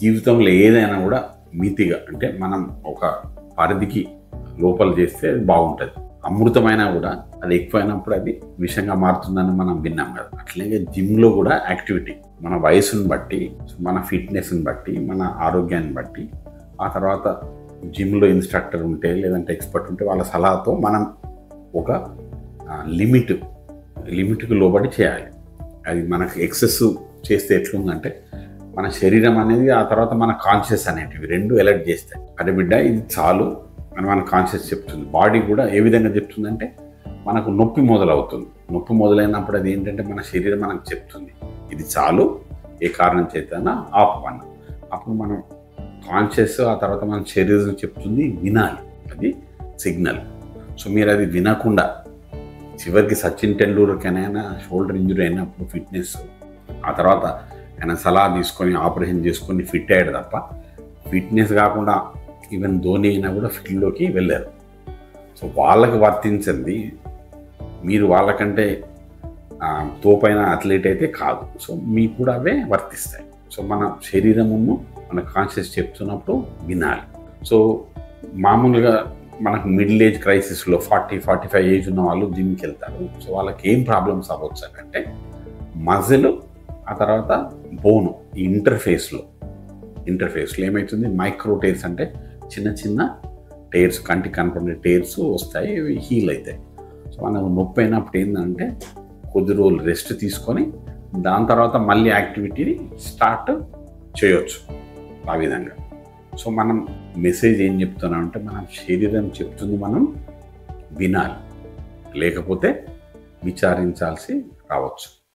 జీవితంలో ఏదైనా కూడా మితిగా, అంటే మనం ఒక పరిధికి లోపల చేస్తే అది బాగుంటుంది. అమృతమైనా కూడా అది ఎక్కువైనప్పుడు అది విషంగా మారుతుందని మనం విన్నాం కదా. అట్లనే జిమ్లో కూడా యాక్టివిటీ మన వయసును బట్టి, మన ఫిట్నెస్ని బట్టి, మన ఆరోగ్యాన్ని బట్టి, ఆ తర్వాత జిమ్లో ఉంటే లేదంటే ఎక్స్పర్ట్ ఉంటే వాళ్ళ సలహాతో మనం ఒక లిమిట్కి లోబడి చేయాలి. అది మనకు ఎక్సెస్ చేస్తే ఎట్లుందంటే మన శరీరం అనేది, ఆ తర్వాత మన కాన్షియస్ అనేటివి రెండు ఎలర్ట్ చేస్తాయి. అరే బిడ్డ ఇది చాలు అని మన కాన్షియస్ చెప్తుంది. బాడీ కూడా ఏ విధంగా చెప్తుందంటే మనకు నొప్పి మొదలవుతుంది. నొప్పి మొదలైనప్పుడు అది ఏంటంటే మన శరీరం మనకు చెప్తుంది ఇది చాలు, ఏ కారణం చేతనా ఆపమన్నా. అప్పుడు మనం కాన్షియస్, ఆ తర్వాత మన శరీరం చెప్తుంది వినాలి, అది సిగ్నల్. సో మీరు అది వినకుండా చివరికి సచిన్ టెండూల్కర్కైనా షోల్డర్ ఇంజురీ అయినప్పుడు ఫిట్నెస్, ఆ తర్వాత ఆయన సలహా తీసుకొని ఆపరేషన్ చేసుకొని ఫిట్ అయ్యాడు తప్ప, ఫిట్నెస్ కాకుండా ఈవెన్ ధోని అయినా కూడా ఫీల్డ్లోకి వెళ్ళారు. సో వాళ్ళకి వర్తించింది, మీరు వాళ్ళకంటే తోపైన అథ్లెట్ అయితే కాదు. సో మీకు కూడా అవే వర్తిస్తాయి. సో మన శరీరమును మన కాన్షియస్ చెప్తున్నప్పుడు వినాలి. సో మామూలుగా మనకు మిడిల్ ఏజ్ క్రైసిస్లో 40-45 ఏజ్ ఉన్న వాళ్ళు జిమ్కి వెళ్తారు. సో వాళ్ళకి ఏం ప్రాబ్లమ్స్ అవ్వచ్చు అంటే మజిల్, ఆ తర్వాత బోను, ఈ ఇంటర్ఫేస్లో ఏమవుతుంది, మైక్రో టైర్స్ అంటే చిన్న చిన్న టైర్స్, కంటికి కనపడే టైర్స్ వస్తాయి, ఇవి హీల్ అవుతాయి. సో మనకు నొప్పి అయినప్పుడు ఏంటంటే కొద్ది రోజులు రెస్ట్ తీసుకొని దాని తర్వాత మళ్ళీ యాక్టివిటీని స్టార్ట్ చేయొచ్చు ఆ విధంగా. సో మనం మెసేజ్ ఏం చెప్తున్నామంటే మన శరీరం చెప్తుంది, మనం వినాలి, లేకపోతే విచారించాల్సి రావచ్చు.